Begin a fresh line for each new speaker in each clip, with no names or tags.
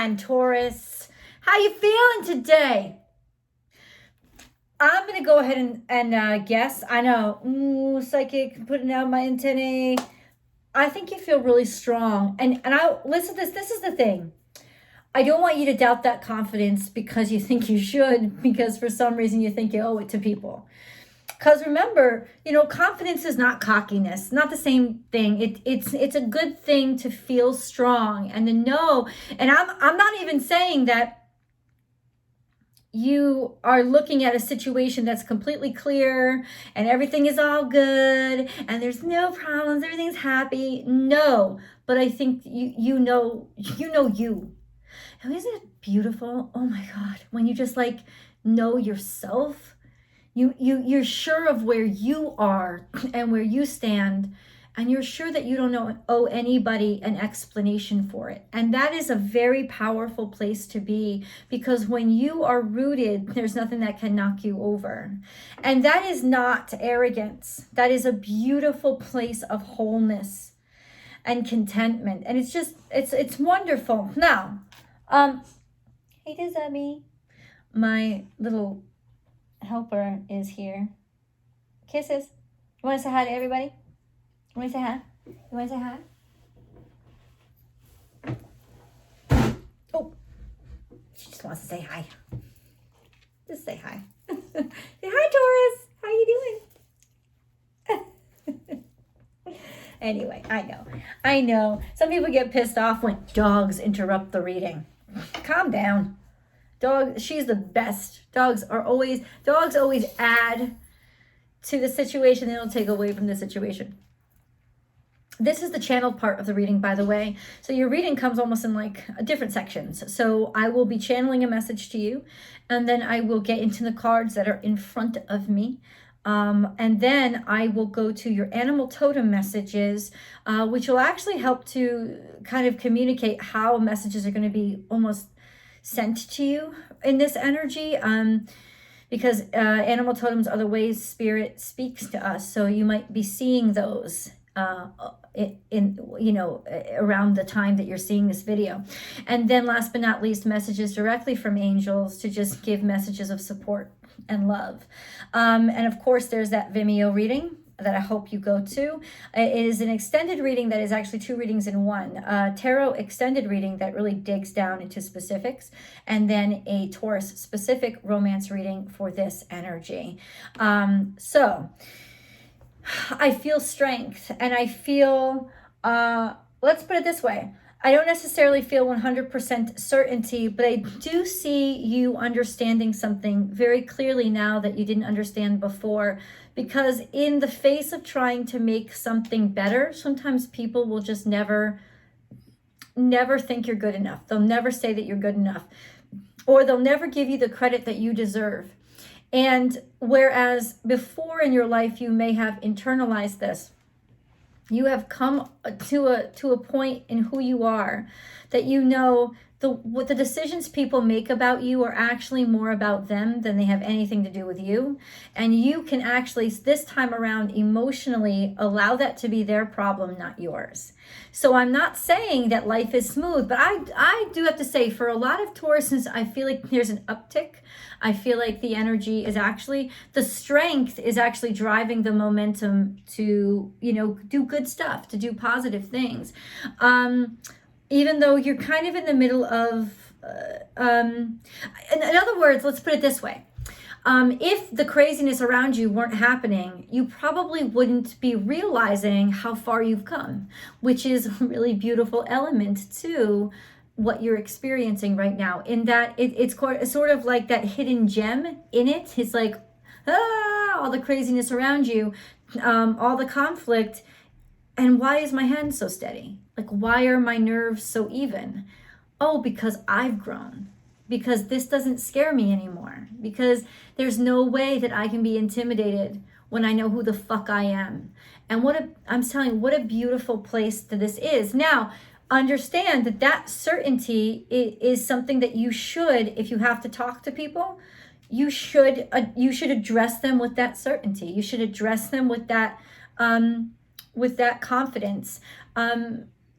on, Taurus? How you feeling today? I'm going to go ahead and guess. I know, psychic, putting out my antennae. I think you feel really strong. And I listen to this. This is the thing. I don't want you to doubt that confidence because you think you should, because for some reason you think you owe it to people. Because remember, confidence is not cockiness, not the same thing. It's a good thing to feel strong and to know. And I'm not even saying that you are looking at a situation that's completely clear and everything is all good and there's no problems, everything's happy. No, but I think you know you. And isn't it beautiful? Oh my God, when you just know yourself, you're sure of where you are and where you stand, and you're sure that you don't owe anybody an explanation for it. And that is a very powerful place to be, because when you are rooted, there's nothing that can knock you over. And that is not arrogance. That is a beautiful place of wholeness and contentment. And it's just, it's wonderful. Now, hey, Dizzy, my little helper is here. Kisses. You want to say hi to everybody? You want to say hi? You want to say hi? Oh, she just wants to say hi. Just say hi. Say hi, Taurus. How you doing? Anyway, I know. Some people get pissed off when dogs interrupt the reading. Calm down. She's the best. Dogs always add to the situation. They don't take away from the situation. This is the channeled part of the reading, by the way. So your reading comes almost in different sections. So I will be channeling a message to you, and then I will get into the cards that are in front of me. And then I will go to your animal totem messages, which will actually help to kind of communicate how messages are going to be almost sent to you in this energy, because animal totems are the ways spirit speaks to us. So you might be seeing those around the time that you're seeing this video. And then last but not least, messages directly from angels to just give messages of support and love. And of course, there's that Vimeo reading that I hope you go to. It is an extended reading that is actually 2 readings in one. Tarot extended reading that really digs down into specifics, and then a Taurus specific romance reading for this energy. So I feel strength, and I feel, let's put it this way. I don't necessarily feel 100% certainty, but I do see you understanding something very clearly now that you didn't understand before. Because in the face of trying to make something better, sometimes people will just never think you're good enough. They'll never say that you're good enough, or they'll never give you the credit that you deserve. And whereas before in your life, you may have internalized this, you have come to a point in who you are that what the decisions people make about you are actually more about them than they have anything to do with you. And you can actually, this time around, emotionally allow that to be their problem, not yours. So I'm not saying that life is smooth, but I do have to say, for a lot of Tauruses, I feel like there's an uptick. I feel like the energy is actually, the strength is actually driving the momentum to, do good stuff, to do positive things. Even though you're kind of in the middle of, in other words, let's put it this way. If the craziness around you weren't happening, you probably wouldn't be realizing how far you've come, which is a really beautiful element to what you're experiencing right now, in that it's sort of like that hidden gem in it. It's like, all the craziness around you, all the conflict. And why is my hand so steady? Why are my nerves so even? Oh, because I've grown. Because this doesn't scare me anymore. Because there's no way that I can be intimidated when I know who the fuck I am. And I'm telling you, what a beautiful place that this is. Now, understand that certainty is something that you should, if you have to talk to people, you should address them with that certainty. You should address them with that confidence.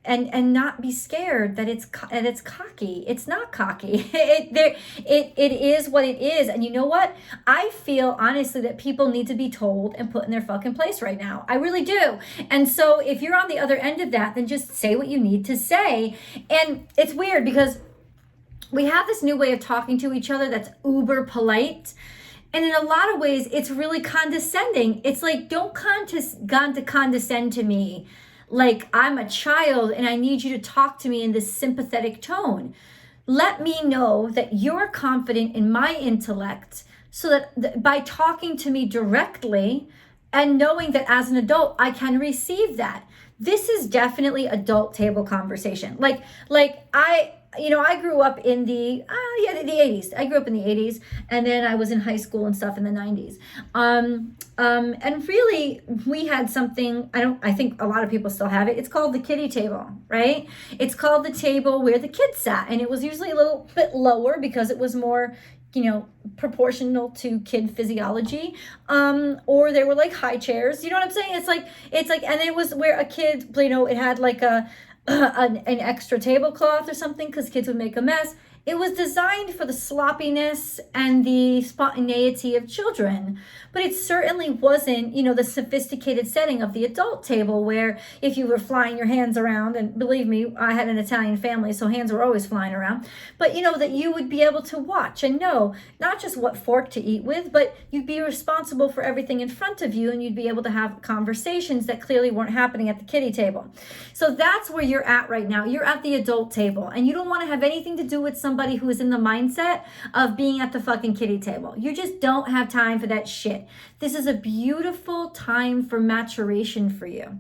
and not be scared that it's cocky. It's not cocky. It is what it is. And you know what? I feel honestly that people need to be told and put in their fucking place right now. I really do. And so if you're on the other end of that, then just say what you need to say. And it's weird because we have this new way of talking to each other that's uber polite. And in a lot of ways, it's really condescending. It's like, don't condescend to me like I'm a child and I need you to talk to me in this sympathetic tone. Let me know that you're confident in my intellect so that by talking to me directly and knowing that as an adult, I can receive that. This is definitely adult table conversation. I grew up in the 80s. I grew up in the 80s, and then I was in high school and stuff in the 90s. And really, we had something, I think a lot of people still have it. It's called the kiddie table, right? It's called the table where the kids sat, and it was usually a little bit lower because it was more, proportional to kid physiology, or they were like high chairs. You know what I'm saying? It's like, and it was where a kid, it had like an extra tablecloth or something because kids would make a mess. It was designed for the sloppiness and the spontaneity of children, but it certainly wasn't, the sophisticated setting of the adult table where if you were flying your hands around, and believe me, I had an Italian family, so hands were always flying around, but that you would be able to watch and know not just what fork to eat with, but you'd be responsible for everything in front of you, and you'd be able to have conversations that clearly weren't happening at the kiddie table. So that's where you're at right now. You're at the adult table, and you don't want to have anything to do with somebody who is in the mindset of being at the fucking kiddie table. You just don't have time for that shit. This is a beautiful time for maturation for you,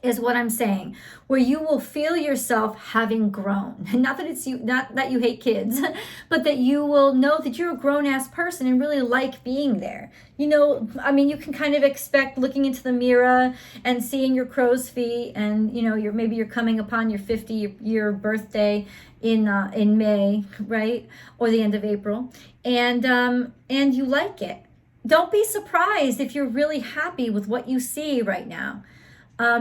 is what I'm saying, where you will feel yourself having grown. Not that you hate kids, but that you will know that you're a grown-ass person and really like being there. You can kind of expect looking into the mirror and seeing your crow's feet, and you're coming upon your 50-year birthday in May, right, or the end of April, and you like it. Don't be surprised if you're really happy with what you see right now,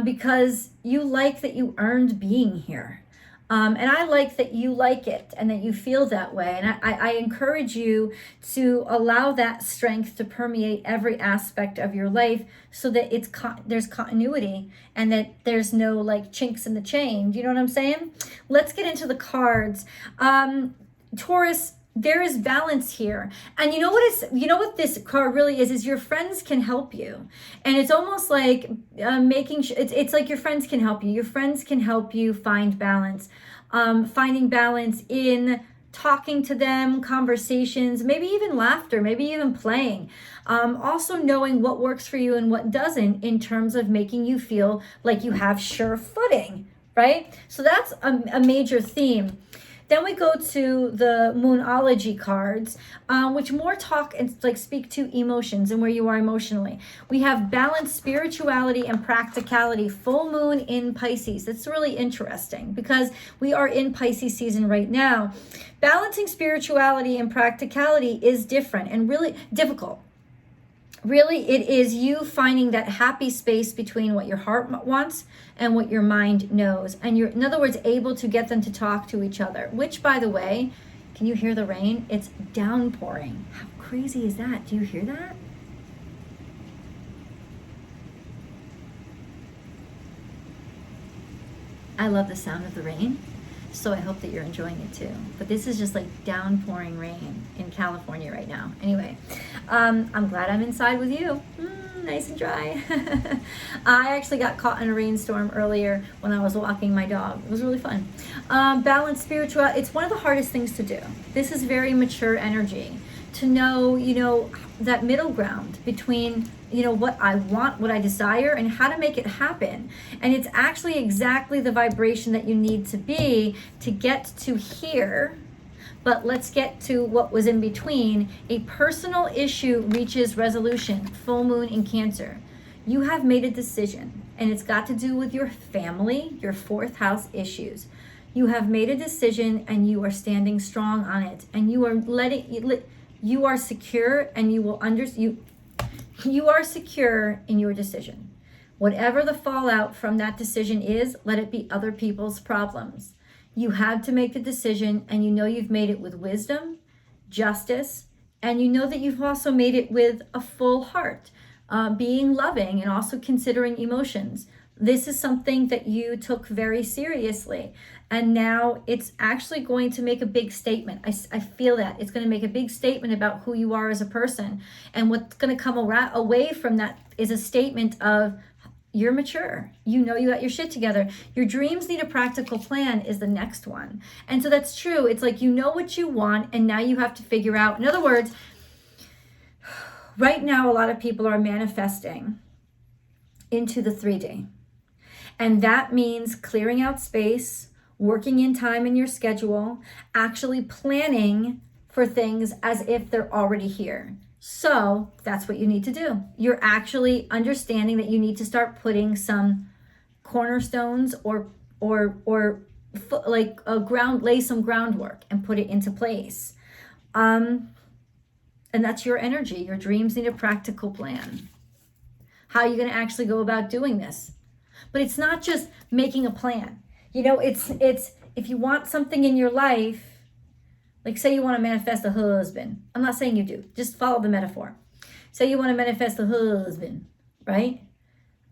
because you like that you earned being here. And I like that you like it and that you feel that way. And I encourage you to allow that strength to permeate every aspect of your life so that there's continuity and that there's no chinks in the chain. Do you know what I'm saying? Let's get into the cards. Taurus, there is balance here. And you know what this card really is your friends can help you. And it's almost like making sure, it's like your friends can help you. Your friends can help you find balance. Finding balance in talking to them, conversations, maybe even laughter, maybe even playing. Also knowing what works for you and what doesn't in terms of making you feel like you have sure footing, right? So that's a major theme. Then we go to the Moonology cards, which more talk and speak to emotions and where you are emotionally. We have balance, spirituality, and practicality. Full moon in Pisces. That's really interesting because we are in Pisces season right now. Balancing spirituality and practicality is different and really difficult. Really, it is you finding that happy space between what your heart wants and what your mind knows. And you're, in other words, able to get them to talk to each other, which, by the way, can you hear the rain? It's downpouring. How crazy is that? Do you hear that? I love the sound of the rain. So I hope that you're enjoying it too. But this is just downpouring rain in California right now. Anyway, I'm glad I'm inside with you. Nice and dry. I actually got caught in a rainstorm earlier when I was walking my dog. It was really fun. Balance, spiritual. It's one of the hardest things to do. This is very mature energy. To know, that middle ground between what I want, what I desire, and how to make it happen. And it's actually exactly the vibration that you need to be to get to here. But let's get to what was in between. A personal issue reaches resolution. Full moon in Cancer. You have made a decision, and it's got to do with your family, your fourth house issues. You have made a decision, and you are standing strong on it, and you are you are secure, and you are secure in your decision. Whatever the fallout from that decision is, let it be other people's problems. You have to make the decision, and you know you've made it with wisdom, justice, and you know that you've also made it with a full heart, being loving and also considering emotions. This is something that you took very seriously, and now it's actually going to make a big statement. I feel that it's going to make a big statement about who you are as a person, and what's going to come away from that is a statement of, you're mature. You know you got your shit together. Your dreams need a practical plan is the next one. And so that's true. It's like, you know what you want, and now you have to figure out. In other words, right now, a lot of people are manifesting into the 3D. And that means clearing out space, working in time in your schedule, actually planning for things as if they're already here. So that's what you need to do. You're actually understanding that you need to start putting some cornerstones or like lay some groundwork and put it into place. And that's your energy. Your dreams need a practical plan. How are you going to actually go about doing this? But it's not just making a plan. You know, it's if you want something in your life, like say you want to manifest a husband. I'm not saying you do. Just follow the metaphor. Say you want to manifest a husband, right?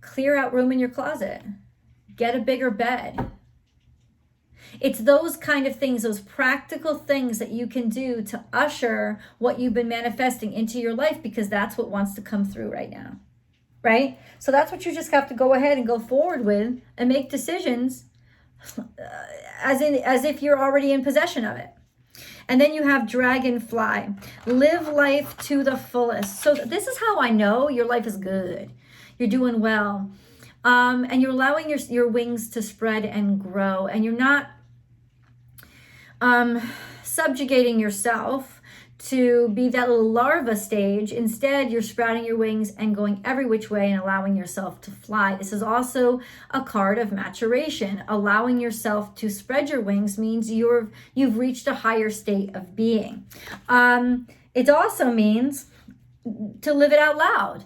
Clear out room in your closet. Get a bigger bed. It's those kind of things, those practical things that you can do to usher what you've been manifesting into your life, because that's what wants to come through right now, right? So that's what you just have to go ahead and go forward with and make decisions as if you're already in possession of it. And then you have dragonfly. Live life to the fullest. So this is how I know your life is good. You're doing well. And you're allowing your wings to spread and grow. And you're not subjugating yourself to be that little larva stage. Instead, you're sprouting your wings and going every which way and allowing yourself to fly. This is also a card of maturation. Allowing yourself to spread your wings means you've reached a higher state of being. It also means to live it out loud,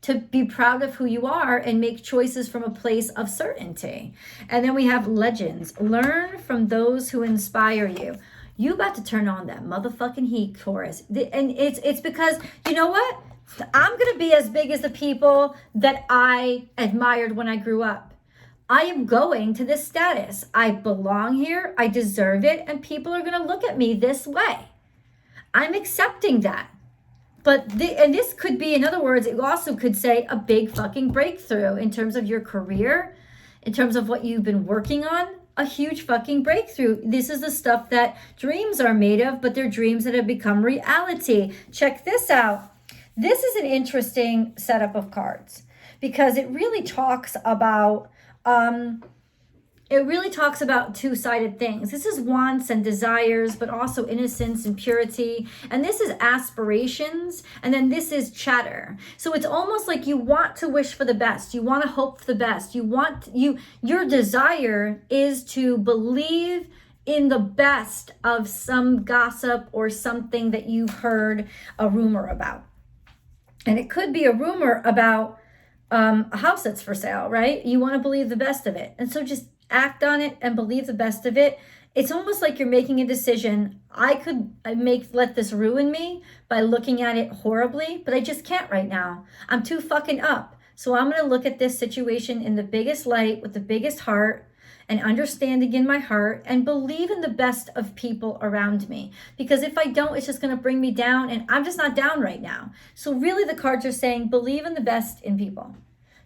to be proud of who you are and make choices from a place of certainty. And then we have legends. Learn from those who inspire you. You about to turn on that motherfucking heat, Taurus. And it's because, you know what? I'm going to be as big as the people that I admired when I grew up. I am going to this status. I belong here. I deserve it. And people are going to look at me this way. I'm accepting that. But this could be, in other words, it also could say a big fucking breakthrough in terms of your career, in terms of what you've been working on. A huge fucking breakthrough. This is the stuff that dreams are made of, but they're dreams that have become reality. Check this out. This is an interesting setup of cards because it really talks about two-sided things. This is wants and desires, but also innocence and purity. And this is aspirations. And then this is chatter. So it's almost like you want to wish for the best. You want to hope for the best. Your desire is to believe in the best of some gossip or something that you've heard a rumor about. And it could be a rumor about a house that's for sale, right? You want to believe the best of it. And so just act on it and believe the best of it. It's almost like you're making a decision. I could let this ruin me by looking at it horribly, but I just can't right now. I'm too fucking up. So I'm going to look at this situation in the biggest light with the biggest heart and understanding in my heart and believe in the best of people around me. Because if I don't, it's just going to bring me down, and I'm just not down right now. So really the cards are saying believe in the best in people.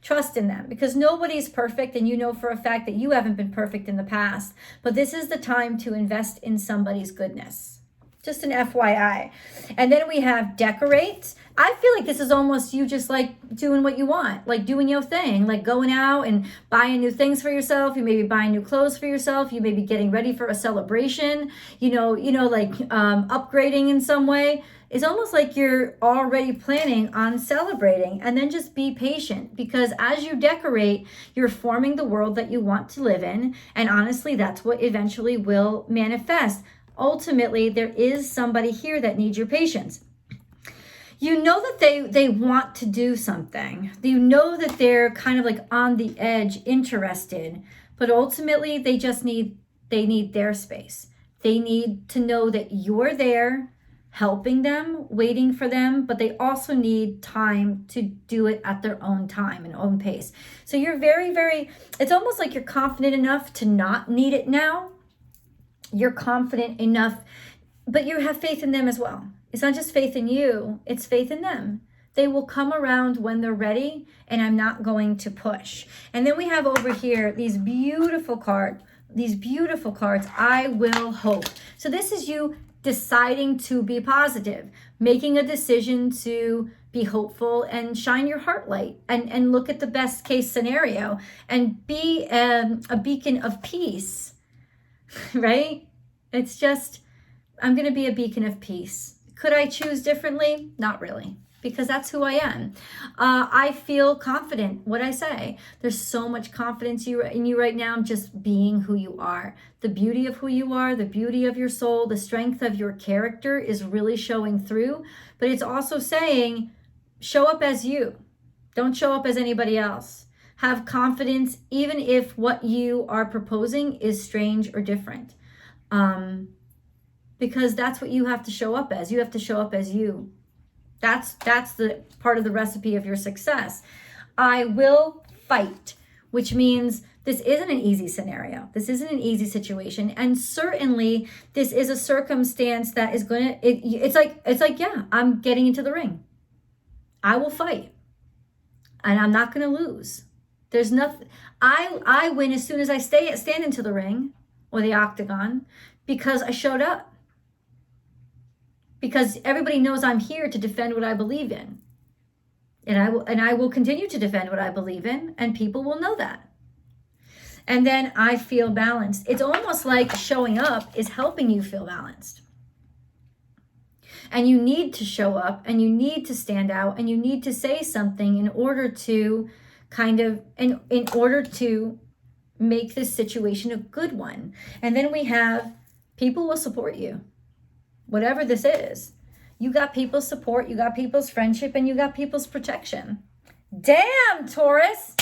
Trust in them, because nobody's perfect, and you know for a fact that you haven't been perfect in the past. But this is the time to invest in somebody's goodness. Just an FYI. And then we have decorate. I feel like this is almost you just like doing what you want, like doing your thing, like going out and buying new things for yourself. You may be buying new clothes for yourself. You may be getting ready for a celebration, like upgrading in some way. It's almost like you're already planning on celebrating, and then just be patient, because as you decorate, you're forming the world that you want to live in. And honestly, that's what eventually will manifest. Ultimately, there is somebody here that needs your patience. You know that they want to do something. You know that they're kind of like on the edge, interested, but ultimately they need their space. They need to know that you're there, helping them, waiting for them, but they also need time to do it at their own time and own pace. So you're very, very, it's almost like you're confident enough to not need it now. You're confident enough, but you have faith in them as well. It's not just faith in you, it's faith in them. They will come around when they're ready, and I'm not going to push. And then we have over here these beautiful cards. I will hope. So this is you deciding to be positive, making a decision to be hopeful and shine your heart light and look at the best case scenario and be a beacon of peace, right? It's just, I'm going to be a beacon of peace. Could I choose differently? Not really, because that's who I am. I feel confident what I say. There's so much confidence in you right now, just being who you are. The beauty of who you are, the beauty of your soul, the strength of your character is really showing through. But it's also saying, show up as you. Don't show up as anybody else. Have confidence, even if what you are proposing is strange or different. Because that's what you have to show up as. You have to show up as you. That's the part of the recipe of your success. I will fight, which means this isn't an easy scenario. This isn't an easy situation. And certainly this is a circumstance that is going to, it's like, yeah, I'm getting into the ring. I will fight. And I'm not going to lose. There's nothing, I win as soon as I stand into the ring or the octagon because I showed up. Because everybody knows I'm here to defend what I believe in. And I will continue to defend what I believe in, and people will know that. And then I feel balanced. It's almost like showing up is helping you feel balanced. And you need to show up, and you need to stand out, and you need to say something in order to in order to make this situation a good one. And then we have people will support you. Whatever this is, you got people's support, you got people's friendship, and you got people's protection. Damn, Taurus!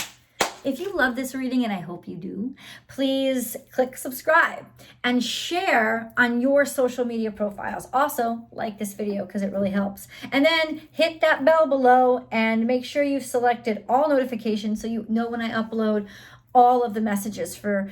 If you love this reading, and I hope you do, please click subscribe and share on your social media profiles. Also, like this video because it really helps. And then hit that bell below and make sure you've selected all notifications so you know when I upload all of the messages for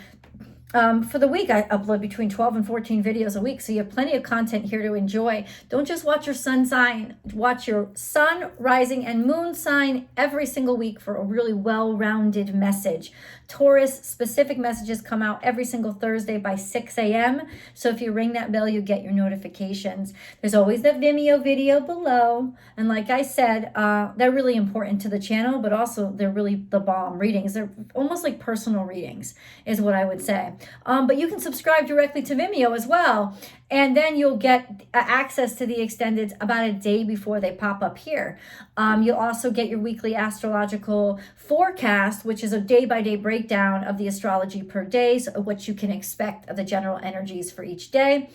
the week. I upload between 12 and 14 videos a week, so you have plenty of content here to enjoy. Don't just watch your sun sign, watch your sun, rising, and moon sign every single week for a really well-rounded message. Taurus specific messages come out every single Thursday by 6 a.m. So if you ring that bell, you get your notifications. There's always the Vimeo video below. And like I said, they're really important to the channel, but also they're really the bomb readings. They're almost like personal readings is what I would say. But you can subscribe directly to Vimeo as well. And then you'll get access to the extended about a day before they pop up here. You'll also get your weekly astrological forecast, which is a day-by-day breakdown of the astrology per day, so what you can expect of the general energies for each day.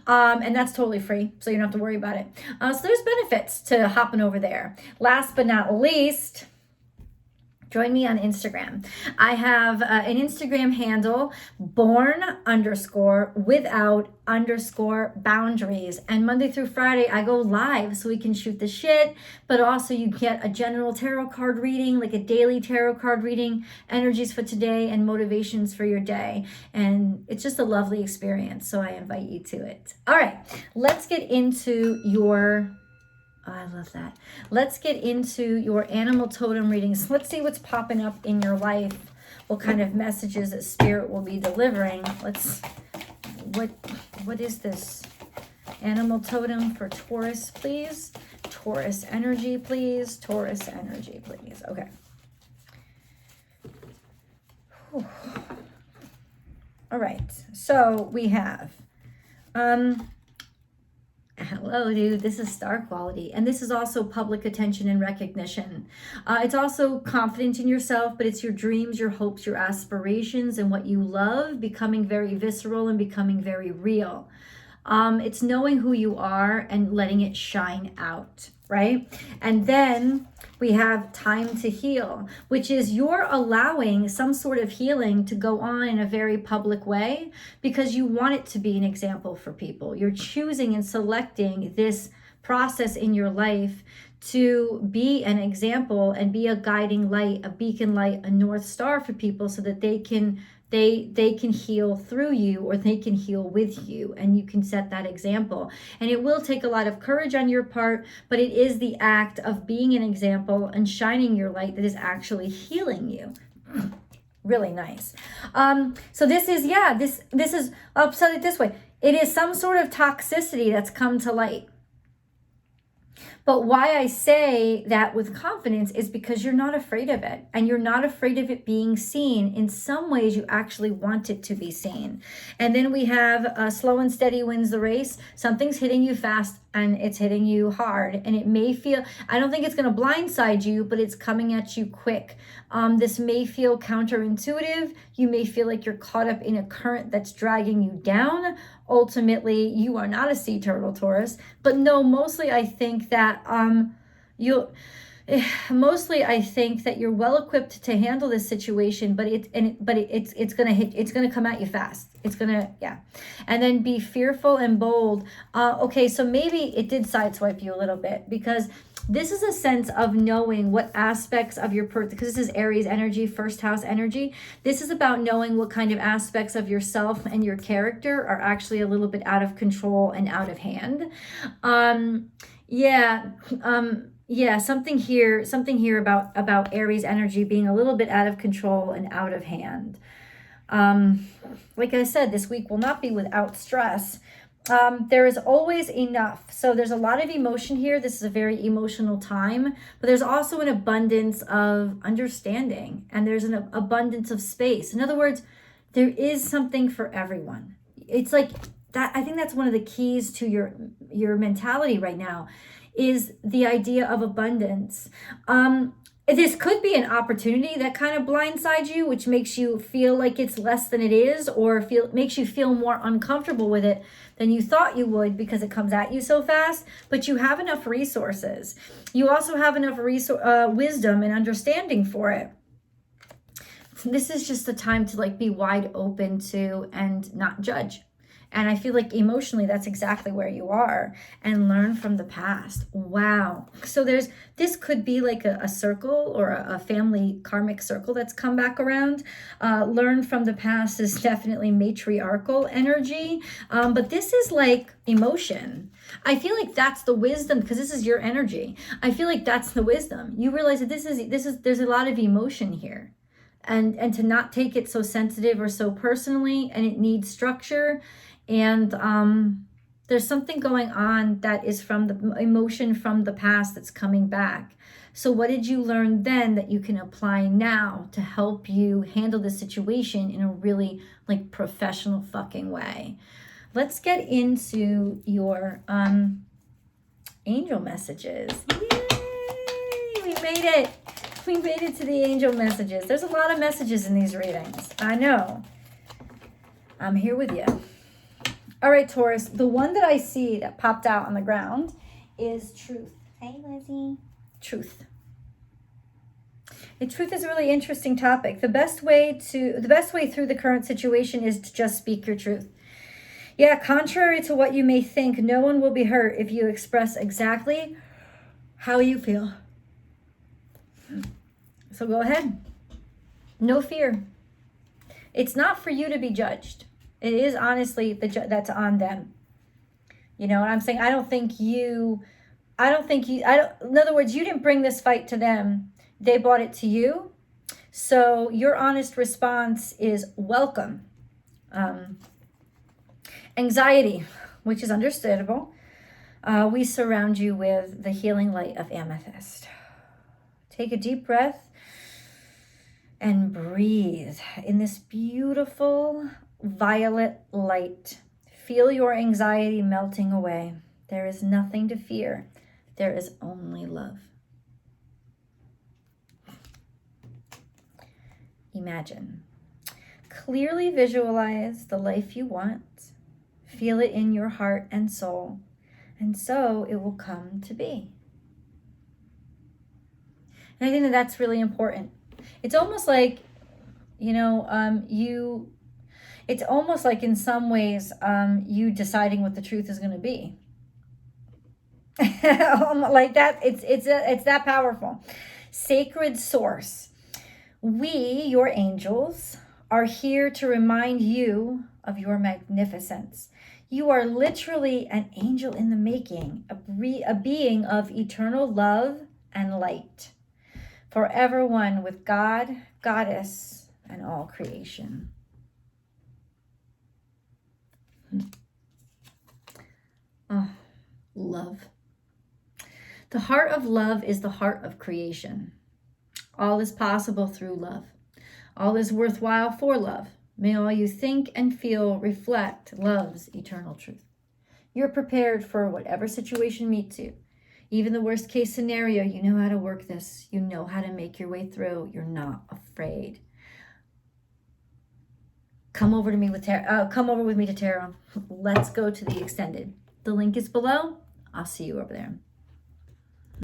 And that's totally free, so you don't have to worry about it. So there's benefits to hopping over there. Last but not least, join me on Instagram. I have an Instagram handle, Born_without_boundaries. And Monday through Friday, I go live so we can shoot the shit, but also you get a general tarot card reading, like a daily tarot card reading, energies for today and motivations for your day. And it's just a lovely experience, so I invite you to it. All right, let's get into your... Oh, I love that. Let's get into your animal totem readings. Let's see what's popping up in your life. What kind of messages that Spirit will be delivering. What is this? Animal totem for Taurus, please. Taurus energy, please. Taurus energy, please. Okay. Whew. All right. So we have... Hello, dude. This is star quality. And this is also public attention and recognition. It's also confidence in yourself, but it's your dreams, your hopes, your aspirations, and what you love becoming very visceral and becoming very real. It's knowing who you are and letting it shine out, right? And then we have time to heal, which is you're allowing some sort of healing to go on in a very public way because you want it to be an example for people. You're choosing and selecting this process in your life to be an example and be a guiding light, a beacon light, a north star for people so that they can heal through you, or they can heal with you, and you can set that example. And it will take a lot of courage on your part, but it is the act of being an example and shining your light that is actually healing you. Really nice. So this is, this is, I'll say it this way. It is some sort of toxicity that's come to light. But why I say that with confidence is because you're not afraid of it, and you're not afraid of it being seen. In some ways, you actually want it to be seen. And then we have slow and steady wins the race. Something's hitting you fast and it's hitting you hard. And it may feel, I don't think it's going to blindside you, but it's coming at you quick. This may feel counterintuitive. You may feel like you're caught up in a current that's dragging you down. Ultimately, you are not a sea turtle, Taurus. But no, mostly I think that I think that you're well equipped to handle this situation, but it's gonna come at you fast. It's gonna, and then be fearful and bold. Okay, so maybe it did sideswipe you a little bit, because this is a sense of knowing what aspects of your person, because this is Aries energy, first house energy. This is about knowing what kind of aspects of yourself and your character are actually a little bit out of control and out of hand. Something here about Aries energy being a little bit out of control and out of hand. Like I said, this week will not be without stress. There is always enough. So there's a lot of emotion here. This is a very emotional time, but there's also an abundance of understanding, and there's an abundance of space. In other words, there is something for everyone. It's like that. I think that's one of the keys to your mentality right now, is the idea of abundance. This could be an opportunity that kind of blindsides you, which makes you feel like it's less than it is, or makes you feel more uncomfortable with it than you thought you would, because it comes at you so fast. But you have enough resources. You also have enough wisdom and understanding for it. This is just a time to like be wide open to and not judge. And I feel like emotionally, that's exactly where you are, and learn from the past. Wow. So this could be like a circle, or a family karmic circle that's come back around. Learn from the past is definitely matriarchal energy. But this is like emotion. I feel like that's the wisdom, because this is your energy. I feel like that's the wisdom. You realize that there's a lot of emotion here. And to not take it so sensitive or so personally, and it needs structure. And there's something going on that is from the emotion from the past that's coming back. So what did you learn then that you can apply now to help you handle the situation in a really like professional fucking way? Let's get into your angel messages. Yay! We made it. We made it to the angel messages. There's a lot of messages in these readings. I know. I'm here with you. All right, Taurus, the one that I see that popped out on the ground is truth. Hey, Lizzie. Truth. And truth is a really interesting topic. The best way through the current situation is to just speak your truth. Yeah, contrary to what you may think, no one will be hurt if you express exactly how you feel. So go ahead. No fear. It's not for you to be judged. It is honestly that's on them. You know what I'm saying? In other words, you didn't bring this fight to them. They brought it to you. So your honest response is welcome. Anxiety, which is understandable. We surround you with the healing light of amethyst. Take a deep breath and breathe in this beautiful violet light. Feel your anxiety melting away. There is nothing to fear. There is only love. Imagine. Clearly visualize the life you want. Feel it in your heart and soul. And so it will come to be. And I think that that's really important. It's almost like, you know, it's almost like in some ways you deciding what the truth is going to be. Like that, it's that powerful. Sacred source. We, your angels, are here to remind you of your magnificence. You are literally an angel in the making, a being of eternal love and light, forever one with God, Goddess, and all creation. Oh, love. The heart of love is the heart of creation. All is possible through love. All is worthwhile for love. May all you think and feel reflect love's eternal truth. You're prepared for whatever situation meets you. Even the worst case scenario, you know how to work this. You know how to make your way through. You're not afraid. Come over with me to tarot. Let's go to the extended. The link is below. I'll see you over there.